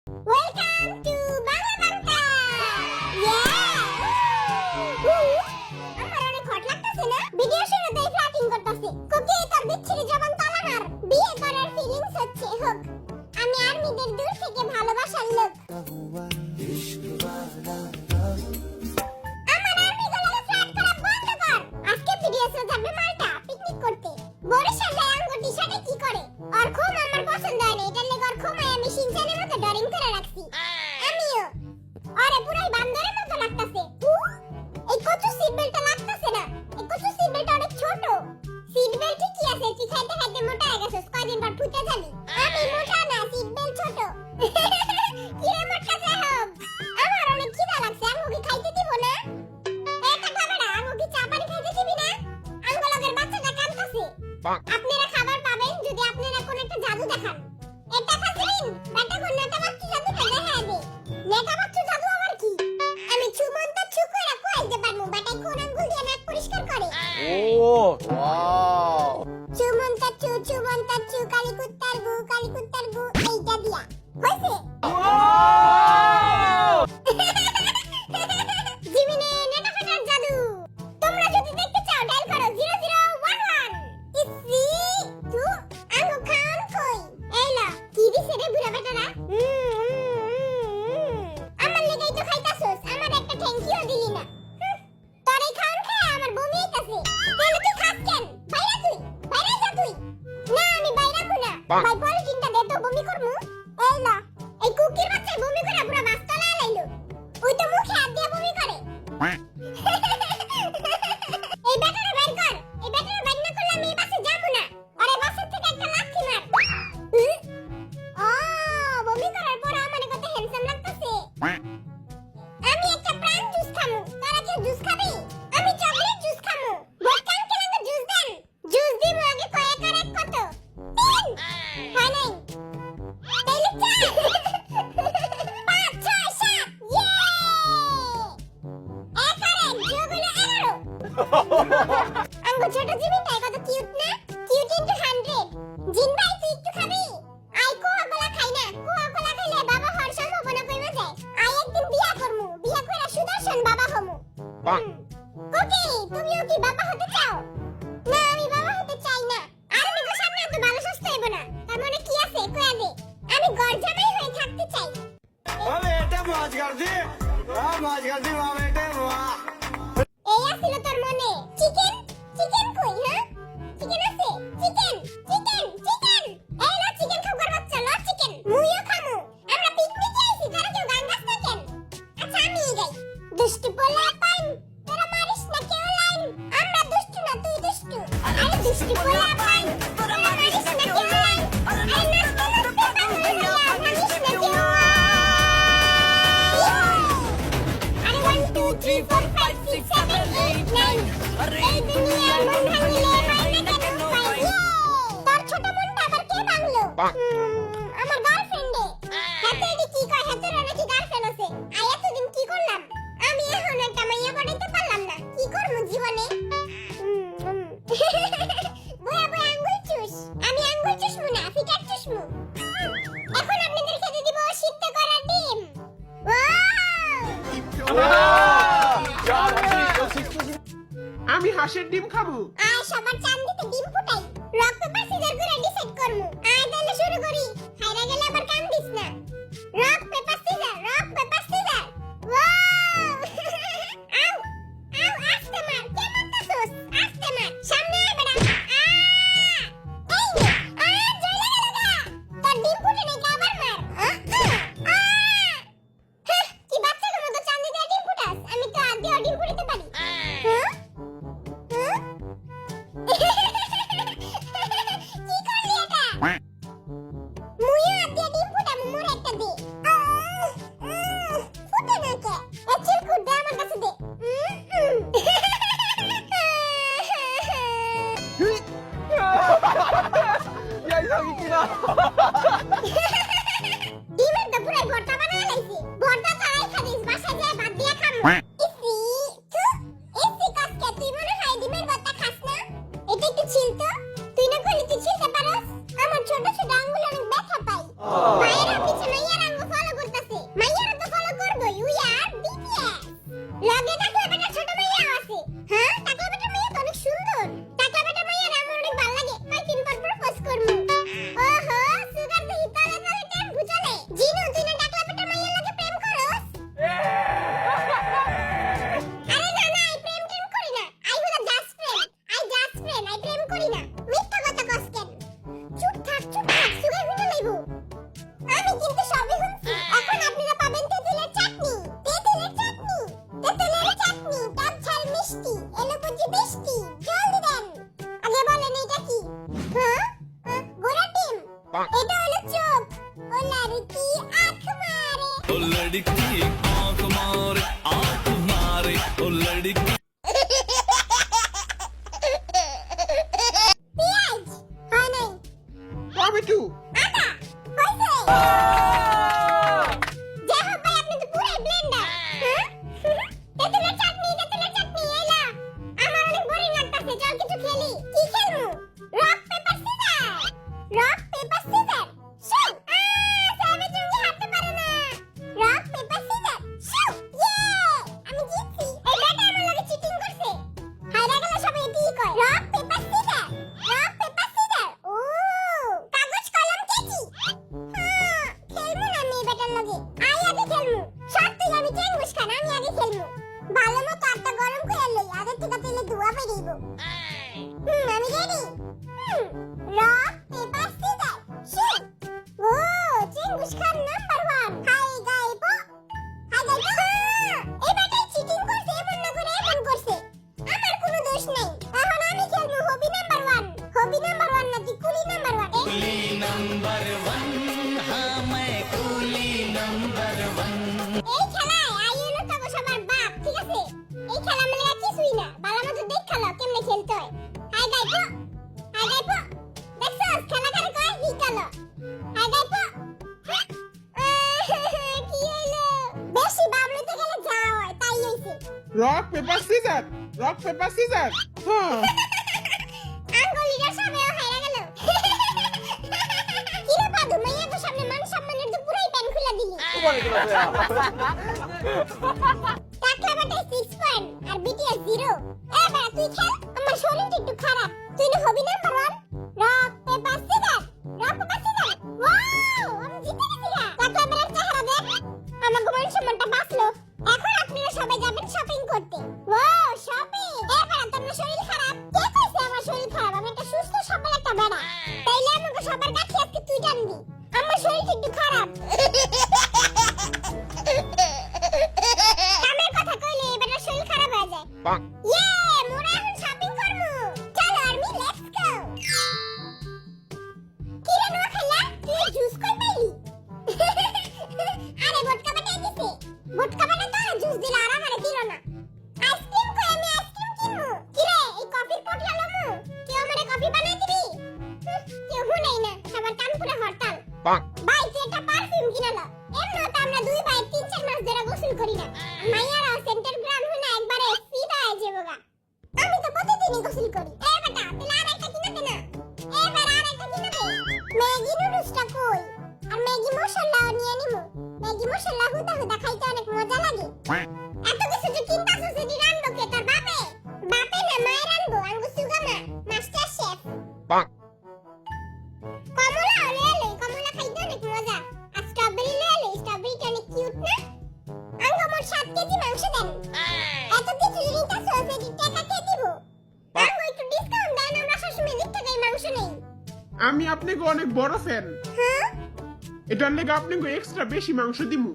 Welcome to Bangla বার্তা। আমার অনেক হট লাগতেছে না? ভিডিও শুরুতেই ফ্লার্টিং করতেছে। কোকি তোর বিচ্ছিরি জবান তালাহার। বিয়ে করার ফিলিংস হচ্ছে হোক। আমি আর্মিদের দূর থেকে ভালোবাসার লোক। আমার আর্মি গুলোকে ফ্লার্ট করা বন্ধ কর। আজকে ভিডিওতে যাবে মাল্টা পিকনিক করতে। বরিশাল আঙ্গুর টি-শার্টে কি করে? আর খুব আমার পছন্দ হয় না। এটার লেগে আর খুমায় আমি সিনচানের মতো ডরিং করে রাখছি। আমিও আরে পুরাই বান্দরের মতো লাগতাছে। এই কচু সিট বেল্টটা লাগতাছে না। এই কচু সিট বেল্টটা অনেক ছোট। সিট বেল্ট ঠিকই আছে, তুই খাইতে খাইতে মোটা হয়ে গেছিস। কয়দিন পর ফুটে যাবি। আমি মোটা না, সিট বেল্ট ছোট। কি রে মোটা সাহেব, আমার অনেক খিদা লাগছে। আঙ্গুকে খাইতে দিব না? এটা খাবে না। আঙ্গুকে চা পানি খাইতে দিবি না? আঙ্গুলগের বাচ্চাটা কাঁদতাছে। আপনারা খাবার পাবেন যদি আপনারা কোন একটা জাদু দেখান। এটা খাচ্ছেন বেটা কোন নেতা বাচ্চা জাদুটা দেখায় দে। নেতা বাচ্চা জাদু আবার কি? আমি চুমন্ত চু করে কইতে পারমু বেটা কোন আঙ্গুল দিয়ে নাক পরিষ্কার করে। ও ওয়াও, চুমন্ত চু কালি কুত্তার গু এইটা দিয়া হইছে। জিমিনে নেতা ফাটার জাদু। তোমরা যদি দেখতে চাও ডায়াল করো 0011। ইসি তু আঙ্গু খান কই এইলা কি দিছে রে বুড়া বেটারা। আমার লেগেই তো খাইতাছস, আমার একটা থ্যাঙ্ক ইউ দিলি না। তোর এই খাওন খায় আমার বমি আইতাছে। তাহলে তুই খাস কেন? বাইরে যা তুই। না আমি বাইরে আমু না। ভাই পলিথিনটা দে তো বমি করমু। এইলা এই কুকির বাচ্চা বমি করে পুরো বাস্তলা লাইলো। ওই তো মুখে হাত দিয়ে বমি করে। এই বেটারে বের কর। এই বেটারে বের না করলে আমি এই বাসে যাবো না। আরে বাসের থেকে একটা লাথি মার। বমি করার পর আমার কত হ্যান্ডসাম লাগতেছে। আমি একটা প্রাণ জুস খামু। তোরা কি জুস খাবি? আমি চকলেট জুস খামু। ভোটকান কেলাঙ্গ জুস দেন। জুস দিব আগে কয়েক আর এক কত? 3 হয় নাই। তাইলে 4 5 6 7 ইয়ে এক আর এক যোগ হলো 11। আঙ্গু ছোট জিমিনটা কত কিউট না? Cute into 100। জিন ভাই তুই একটু খাবি? আই কোয়া কোলা খাই না। কোয়া কোলা খাইলে বাবা হওয়ার সম্ভাবনা কমে যায়। আই একদিন বিয়া করমু। বিয়া কইরা সুদর্শন বাবা হমু। ওকে, তুমিও কি বাবা হতে চাও? না আমি বাবা হতে চাই না। আর আমি তো সামনে এত ভালো সুস্থ হইব না। তার মানে কি আছে কয়া দে। আমি গর্জামাই হয়ে থাকতে চাই। ও বেটা মौज कर दी, वाह बेटे वाह। এই আছিল তোর মনে। চিকেন কই হ্যাঁ? চিকেন আছে? চিকেন এই লো চিকেন খাবার বাচ্চা লো চিকেন। মুইও খামু। আমরা পিকনিকে আইছি, তোরা কেউ গান গাছ না কেন? আচ্ছা আমি গাই। দুষ্টু পোলা পাইন তোরা মারিস না কেউ লাইন। আমরা দুষ্টু না তুই দুষ্টু। আরে দুষ্টু পোলা পাইন তোরা মারিস না কেউ লাইন। আরে নাচতে নাচতে পাগল হইয়া ভাঙিস না কেউ লাইন। আরে 1 2 3 4 5 6 7 8 9 এই দুনিয়ার মন ভাঙিলে হয় না কেন পাই। তোর ছোট মনটা আবার কে ভাঙলো? আমার গার্লফ্রেন্ডে। হাতে কি কয় হাতের নাকি গার্লফ্রেন্ড আছে। আই এতদিন কি করলাম? আমি এখন একটা মাইয়া পড়াইতে পারলাম না। কি করব জীবনে? বয়া আঙ্গুল চুষ। আমি আঙ্গুল চুষমু না, ফিটার চুষমু। এখন আপনাদের খেতে দিব সিদ্ধ করা ডিম। আমি হাঁসের ডিম খাবো। আয় সবার চান্দিতে ডিম ফুটাই। রক পেপার সিজার করে ডিসাইড করমু। আয় তাহলে শুরু করি। হাইরা গেলে আবার কান দিস না। Rock paper caesar. আউ আস্তে মার। কে মারতাছস? আস্তে মার। সামনে আয় বেটা। এই নে। জ্বলে গেল গা। তোর ডিম ফুটে নাই আবার মার। কি বাচ্চাদের মতো চান্দিতে ডিম ফুটাস? আমি তো আদি ডিম ফুটাতে পারি। হ্যাঁ? কি করলি এটা? মুইও আদি ডিম ফুটামু, মোর একটা দে। ফুটে না কে? এচিল কুট দে আমার কাছে দে। यार ये কি না? ডিমের তো পুরাই ভর্তা বানায় লাইছি। ভর্তা ছাড়াই খাদিস, বাসায় যায় ভাত দিয়া খামু। ইসি কাজকে তুই মনে হয় ডিমের ভর্তা খাস না? এটা একটু ছিল তো। তুই না করলি তুই ছিলতে পারস? আমার ছোট ছোট আঙ্গুল অনেক ব্যথা পাই। ভাইয়েরা পিছে মাইয়ার আঙ্গুল ফলো মাইয়ারা তো ফলো করবই, উই আর বিটিএস। লগে টাকলা বেটা ছোট মাইয়াও আছে। হ্যাঁ, টাকলা বেটা মাইয়া তো অনেক সুন্দর। টাকলা বেটা মাইয়ার আমার অনেক ভালো লাগে। কয়দিন পর প্রপোজ করমু। ওহো, সুগার তো হিতালে তালে টাইম ঘুচালে। জিনু তুই না টাকলা বেটা মাইয়ার লগে প্রেম করস? আরে না না, আই প্রেম করি না। আই হলো জাস্ট ফ্রেন্ড। আই প্রেম করি না। মিথ্যা কথা কস কেন? চুপ থাক, সুগার হুনে লাইবো। আমি কিন্তু সবই শুনছি। এখন আপনারা পাবেন তেঁতুলের চাটনি। টক ঝাল মিষ্টি, এলো বুঝি বৃষ্টি। জলদি দেন। আগে বলেন এটা কি? হ্যাঁ? ঘোড়ার ডিম। এটা হলো চোখ। ও লড়কি আঁখ মারে। ओ लड़की आंख मारे आंख मारे ओ लड़की পেঁয়াজ। হয় নাই। টমেটো, আদা। হইছে। যাই হোক ভাই, আপনি তো পুরাই ব্লেন্ডার। হ্যাঁ? তেঁতুলের চাটনি, এলা। আমার অনেক বোরিং লাগতাছে, চল কিছু খেলি। কি খেলমু? Rock paper scissor. শো। সামনে জঙ্গি হাঁটতে পারে না। Rock paper scissor. শো। ইয়ে! আমি জিতছি। এই বেটা আমার লগে চিটিং করছে। হাইরা গেল সবাই এটিই কয়। Rock paper scissor. ও! কাগজ কলম কেচি। হ্যাঁ, খেলমু না আমি এই বেটার লগে। আগে খেলমু। সত্যি আমি চেঙ্গুস খান, আমি আগে খেলমু। ভালো মতো আটটা গরম করে লই, আগে থেকে তেলে ধোয়া বেরিয়েব। আমি ready. Rock paper scissors shoot. ও, চেঙ্গুস খান নাম্বার 1। হাই গাইবো। এই বেটাই চিটিং করছে, এমন না করে এমন করছে। আমার কোনো দোষ নাই। এখন আমি খেলবো হবি নাম্বার 1। না তুই কুলি নাম্বার 1। नंबर 1 हाँ मैं कूली नंबर 1 এই খেলায় আইএনও তো সবার বাপ, ঠিক আছে? এই খেলা মানে আর কিছুই না। বালা মতো দেখ খেলা কেমনে খেলতে হয়। হাই গাইবো। দেখছস খেলা করে কয় হিকালো। হাই গাইবো। কি হইলো? বেশি বাবলুতে গেলে যা হয় তাই হইছে। Rock paper caesar. হ্যাঁ, আঙ্গুলিটার সামনেও হাইরা গেল। কি রে পাদু, মাইয়া তো সামনে মান সম্মানের তো পুরাই প্যান খুলে দিলি। টাকলা বাটে 6 পয়েন্ট আর বিটিএস 0। এবার তুই খেল, আমার শরীরটা একটু খারাপ। তুই না হবি number 1। Rock paper scissors. Wow, আমি জিতে গেছি গা। টাকলা বেটার চেহারা দেখ। আমার মান সম্মানটা বাঁচলো। এখন আপনারা সবাই যাবেন শপিং করতে। Wow, shopping. এবার তোমার শরীর খারাপ। কে কইছে আমার শরীর খারাপ? আমি একটা সুস্থ সবল একটা বেড়া। তাইলে আমাকে সবার কাছে আজকে তুই জানবি আমার শরীরটা একটু খারাপ। কামের কথা কইলে এবার শরীর খারাপ হয়ে যায়। ইয়ে, মোরা এখন শপিং করমু। চলো আর্মি, লেটস গো। কি রে নোয়া খালা, তুই জুস কই পাইলি? আরে ভটকা বাটাই দিছে। ভটকা বাটা তো জুস দিলা, আর আমারে দিল না। আইসক্রিম কই, আমি আইসক্রিম কিনমু। কি রে, এই কফির পটলা লমু? কেউ আমারে কফি বানাই দিবি? কেউ হুনাই না, সবার কান পুরো হরতাল। ভাই তুই একটা পারফিউম কিনালো। এমনও তো আমরা 2 ভাই 3-4 মাস ধরে গোসল করি না। মাইয়ারা সেন্টার গ্রাম হুনা একবারে ফিদা হয়ে যাবোগা। আমি তো প্রতিদিনই গোসল করি। এ বেটা, তাহলে আরেকটা কিনাতে না। এবার আরেকটা কিনাতে। ম্যাগি নুডলসটা কই? আর ম্যাগি মশলাও নিয়ে নিমু। ম্যাগি মশলা হুদা খাইতে অনেক মজা লাগে। এত কিছু যে কিনতাছ, সেটি রান্না কে তোর বাপে? বাপে না মায়ের রান্না, আঙ্গু সুগামা, মাস্টার শেফ। কমলা লয়ে কমলা খাইতে অনেক মজা। আর স্ট্রবেরি লয়ে স্ট্রবেরিটা অনেক কিউট না? আঙ্গু মোট 7 কেজি মাংস দেন। এত কিছু নিতাছ, সেটি টাকা কে দিব? আঙ্গু একটু ডিসকাউন্ট দেন, আমরা সবসময় দিক থেকে মাংস নেই। আমি আপনাকে অনেক বড় ফ্যান। হ্যাঁ? এটার লেগে আপনাকে এক্সট্রা বেশি মাংস দিমু।